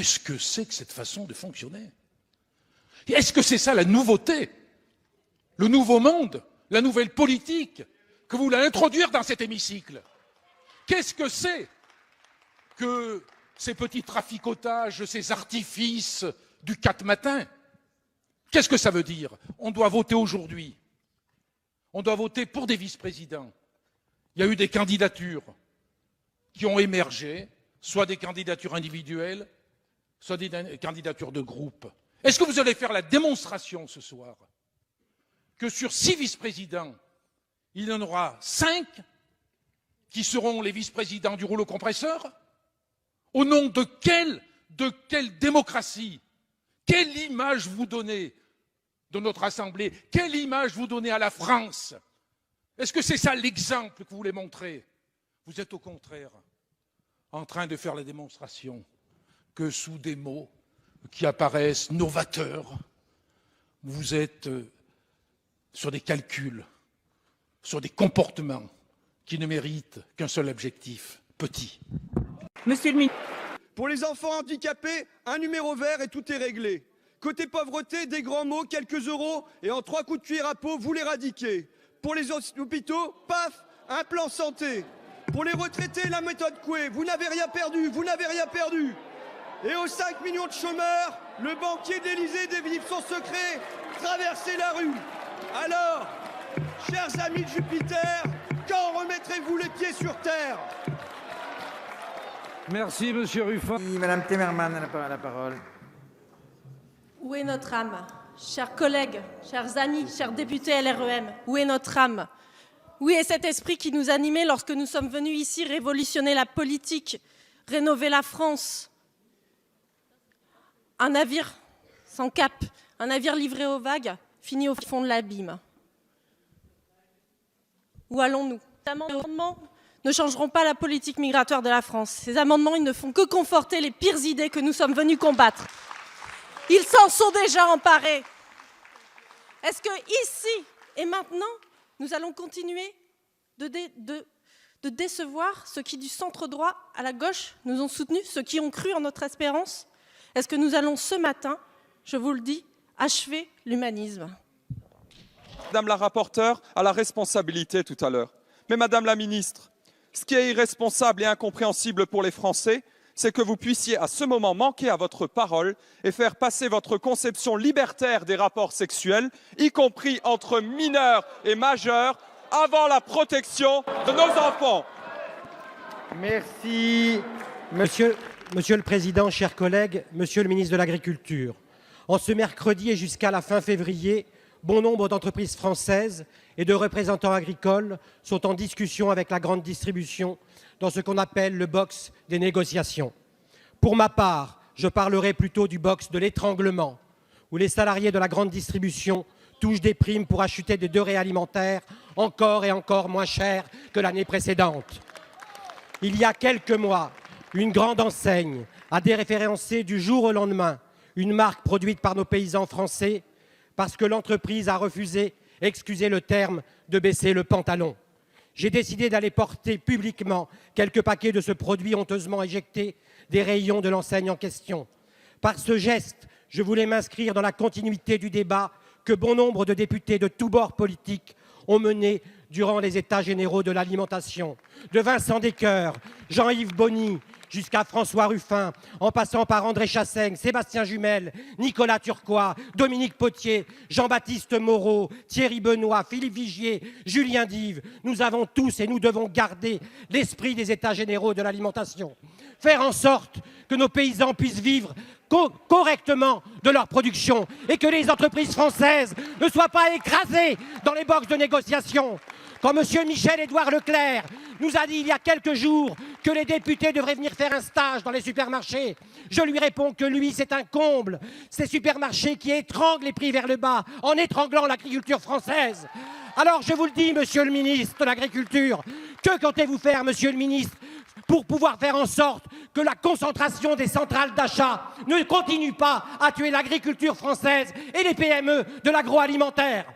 qu'est-ce que c'est que cette façon de fonctionner? Est-ce que c'est ça la nouveauté? Le nouveau monde? La nouvelle politique que vous voulez introduire dans cet hémicycle? Qu'est-ce que c'est que ces petits traficotages, ces artifices du 4 matin? Qu'est-ce que ça veut dire? On doit voter aujourd'hui. On doit voter pour des vice-présidents. Il y a eu des candidatures qui ont émergé, soit des candidatures individuelles, soit des candidatures de groupe. Est-ce que vous allez faire la démonstration ce soir que sur 6 vice-présidents, il y en aura 5 qui seront les vice-présidents du rouleau compresseur? Au nom de quelle démocratie? Quelle image vous donnez de notre Assemblée? Quelle image vous donnez à la France? Est-ce que c'est ça l'exemple que vous voulez montrer? Vous êtes au contraire en train de faire la démonstration que sous des mots qui apparaissent novateurs, vous êtes sur des calculs, sur des comportements qui ne méritent qu'un seul objectif, petit. Monsieur le ministre. Pour les enfants handicapés, un numéro vert et tout est réglé. Côté pauvreté, des grands mots, quelques euros, et en 3 coups de cuir à peau, vous l'éradiquez. Pour les hôpitaux, paf, un plan santé. Pour les retraités, la méthode Coué, vous n'avez rien perdu, vous n'avez rien perdu. Et aux 5 millions de chômeurs, le banquier d'Élysée délivre son secret, traversez la rue. Alors, chers amis de Jupiter, quand remettrez-vous les pieds sur terre? Merci, Monsieur Ruffin. Madame Timmermans a la parole. Où est notre âme? Chers collègues, chers amis, chers députés LREM, où est notre âme? Où est cet esprit qui nous animait lorsque nous sommes venus ici révolutionner la politique, rénover la France? Un navire sans cap, un navire livré aux vagues, fini au fond de l'abîme. Où allons-nous? Ces amendements ne changeront pas la politique migratoire de la France. Ces amendements, ils ne font que conforter les pires idées que nous sommes venus combattre. Ils s'en sont déjà emparés. Est-ce que ici et maintenant, nous allons continuer de décevoir ceux qui, du centre droit à la gauche, nous ont soutenus, ceux qui ont cru en notre espérance? Est-ce que nous allons ce matin, je vous le dis, achever l'humanisme? Madame la rapporteure a la responsabilité tout à l'heure. Mais Madame la ministre, ce qui est irresponsable et incompréhensible pour les Français, c'est que vous puissiez à ce moment manquer à votre parole et faire passer votre conception libertaire des rapports sexuels, y compris entre mineurs et majeurs, avant la protection de nos enfants. Merci. Monsieur le Président, chers collègues, Monsieur le ministre de l'Agriculture, en ce mercredi et jusqu'à la fin février, bon nombre d'entreprises françaises et de représentants agricoles sont en discussion avec la grande distribution dans ce qu'on appelle le box des négociations. Pour ma part, je parlerai plutôt du box de l'étranglement, où les salariés de la grande distribution touchent des primes pour acheter des denrées alimentaires encore et encore moins chères que l'année précédente. Il y a quelques mois, une grande enseigne a déréférencé du jour au lendemain une marque produite par nos paysans français parce que l'entreprise a refusé, excusez le terme, de baisser le pantalon. J'ai décidé d'aller porter publiquement quelques paquets de ce produit honteusement éjecté des rayons de l'enseigne en question. Par ce geste, je voulais m'inscrire dans la continuité du débat que bon nombre de députés de tous bords politiques ont mené durant les États généraux de l'alimentation. De Vincent Descoeur, Jean-Yves Bony, jusqu'à François Ruffin, en passant par André Chassaigne, Sébastien Jumel, Nicolas Turquois, Dominique Potier, Jean-Baptiste Moreau, Thierry Benoît, Philippe Vigier, Julien Dive, nous avons tous et nous devons garder l'esprit des États généraux de l'alimentation. Faire en sorte que nos paysans puissent vivre correctement de leur production et que les entreprises françaises ne soient pas écrasées dans les boxes de négociation. Quand M. Michel-Édouard Leclerc nous a dit il y a quelques jours que les députés devraient venir faire un stage dans les supermarchés, je lui réponds que lui, c'est un comble. Ces supermarchés qui étranglent les prix vers le bas en étranglant l'agriculture française. Alors je vous le dis, Monsieur le ministre de l'Agriculture, que comptez-vous faire, Monsieur le ministre, pour pouvoir faire en sorte que la concentration des centrales d'achat ne continue pas à tuer l'agriculture française et les PME de l'agroalimentaire?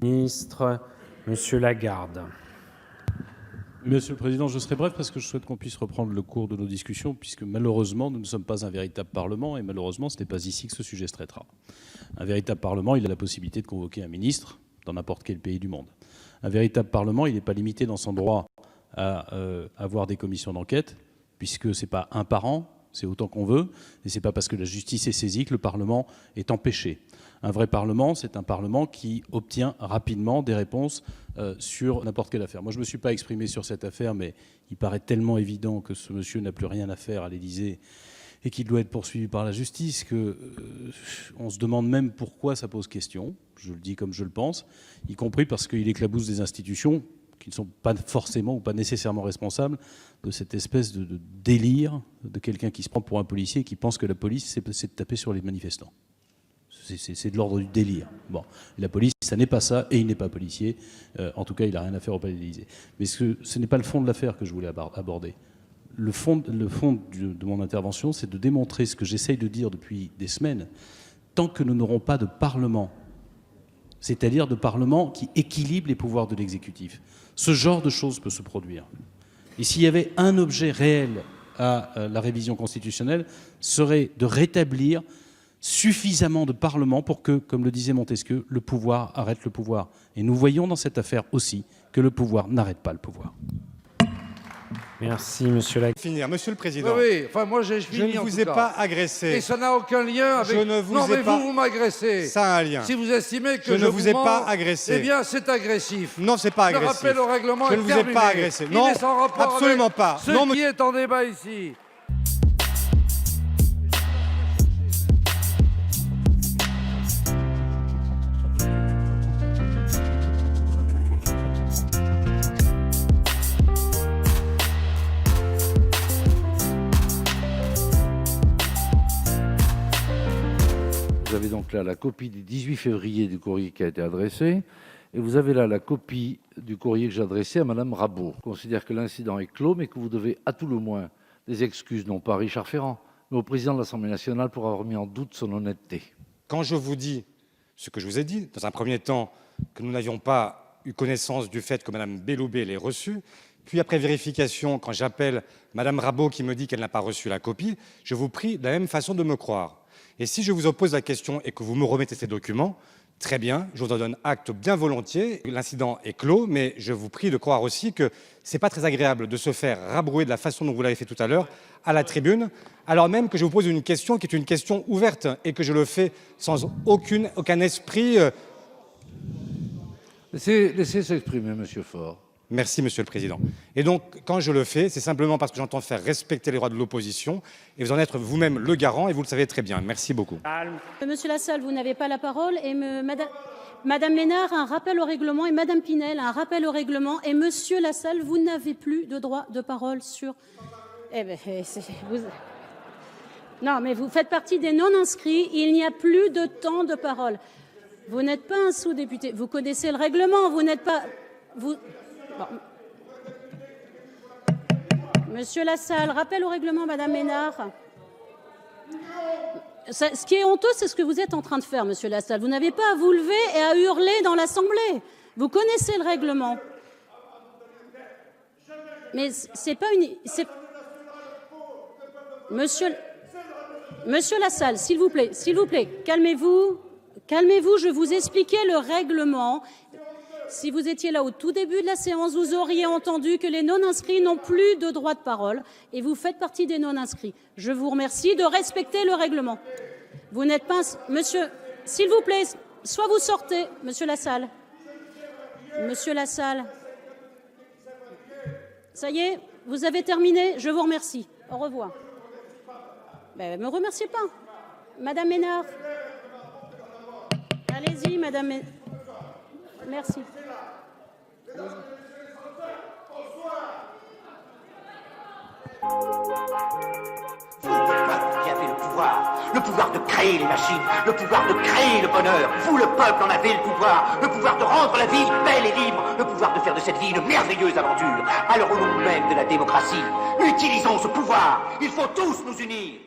Ministre, Monsieur Lagarde. Monsieur le Président, je serai bref parce que je souhaite qu'on puisse reprendre le cours de nos discussions, puisque malheureusement, nous ne sommes pas un véritable Parlement, et malheureusement, ce n'est pas ici que ce sujet se traitera. Un véritable Parlement, il a la possibilité de convoquer un ministre dans n'importe quel pays du monde. Un véritable Parlement, il n'est pas limité dans son droit à avoir des commissions d'enquête, puisque ce n'est pas un par an, c'est autant qu'on veut, et ce n'est pas parce que la justice est saisie que le Parlement est empêché. Un vrai Parlement, c'est un Parlement qui obtient rapidement des réponses sur n'importe quelle affaire. Moi, je ne me suis pas exprimé sur cette affaire, mais il paraît tellement évident que ce monsieur n'a plus rien à faire à l'Élysée et qu'il doit être poursuivi par la justice qu'on se demande même pourquoi ça pose question. Je le dis comme je le pense, y compris parce qu'il éclabousse des institutions qui ne sont pas forcément ou pas nécessairement responsables de cette espèce de délire de quelqu'un qui se prend pour un policier et qui pense que la police, c'est de taper sur les manifestants. C'est de l'ordre du délire. Bon, la police, ça n'est pas ça, et il n'est pas policier. En tout cas, il n'a rien à faire au Palais de l'Élysée. Mais ce n'est pas le fond de l'affaire que je voulais aborder. Le fond de mon intervention, c'est de démontrer ce que j'essaye de dire depuis des semaines. Tant que nous n'aurons pas de Parlement, c'est-à-dire de Parlement qui équilibre les pouvoirs de l'exécutif, ce genre de choses peut se produire. Et s'il y avait un objet réel à la révision constitutionnelle, serait de rétablir suffisamment de Parlement pour que, comme le disait Montesquieu, le pouvoir arrête le pouvoir. Et nous voyons dans cette affaire aussi que le pouvoir n'arrête pas le pouvoir. Merci, monsieur Lac. Finir, monsieur le Président. Oui, enfin moi j'ai fini. Je ne vous ai pas agressé. Et ça n'a aucun lien avec. Je ne vous non, ai mais pas... vous m'agressez. Ça a un lien. Si vous estimez que je ne vous ai pas agressé. Eh bien, c'est agressif. Non, c'est pas agressif. Le rappel au règlement je est ne vous terminé. ai pas agressé. Il Non, est sans rapport absolument avec pas. Ce non, qui est en débat ici. Vous avez donc là la copie du 18 février du courrier qui a été adressé, et vous avez là la copie du courrier que j'ai adressé à Madame Rabault. Je considère que l'incident est clos, mais que vous devez à tout le moins des excuses, non pas à Richard Ferrand, mais au président de l'Assemblée nationale pour avoir mis en doute son honnêteté. Quand je vous dis ce que je vous ai dit, dans un premier temps, que nous n'avions pas eu connaissance du fait que Madame Belloubet l'ait reçu, puis après vérification, quand j'appelle Madame Rabault qui me dit qu'elle n'a pas reçu la copie, je vous prie de la même façon de me croire. Et si je vous oppose la question et que vous me remettez ces documents, très bien, je vous en donne acte bien volontiers. L'incident est clos, mais je vous prie de croire aussi que ce n'est pas très agréable de se faire rabrouer de la façon dont vous l'avez fait tout à l'heure à la tribune, alors même que je vous pose une question qui est une question ouverte et que je le fais sans aucun esprit. Laissez s'exprimer, Monsieur Faure. Merci, Monsieur le Président. Et donc, quand je le fais, c'est simplement parce que j'entends faire respecter les droits de l'opposition, et vous en êtes vous-même le garant, et vous le savez très bien. Merci beaucoup. Monsieur Lassalle, vous n'avez pas la parole, et Madame Ménard a un rappel au règlement, et Madame Pinel a un rappel au règlement, et Monsieur Lassalle, vous n'avez plus de droit de parole sur... Eh ben, Non, mais vous faites partie des non-inscrits, il n'y a plus de temps de parole. Vous n'êtes pas un sous-député, vous connaissez le règlement, vous n'êtes pas... Bon. Monsieur Lassalle, rappel au règlement, Madame Ménard. Ce qui est honteux, c'est ce que vous êtes en train de faire, Monsieur Lassalle. Vous n'avez pas à vous lever et à hurler dans l'Assemblée. Vous connaissez le règlement. Mais c'est pas une... Monsieur Lassalle, s'il vous plaît, calmez-vous. Calmez-vous, je vous expliquais le règlement. Si vous étiez là au tout début de la séance, vous auriez entendu que les non-inscrits n'ont plus de droit de parole et vous faites partie des non-inscrits. Je vous remercie de respecter le règlement. Vous n'êtes pas... Monsieur, s'il vous plaît, soit vous sortez, Monsieur Lassalle. Monsieur Lassalle. Ça y est, vous avez terminé, je vous remercie. Au revoir. Ben, me remerciez pas. Madame Ménard. Allez-y, Madame Ménard. Merci. Vous, le peuple qui avez le pouvoir de créer les machines, le pouvoir de créer le bonheur. Vous, le peuple, en avez le pouvoir de rendre la vie belle et libre, le pouvoir de faire de cette vie une merveilleuse aventure. Alors au nom même de la démocratie, utilisons ce pouvoir. Il faut tous nous unir.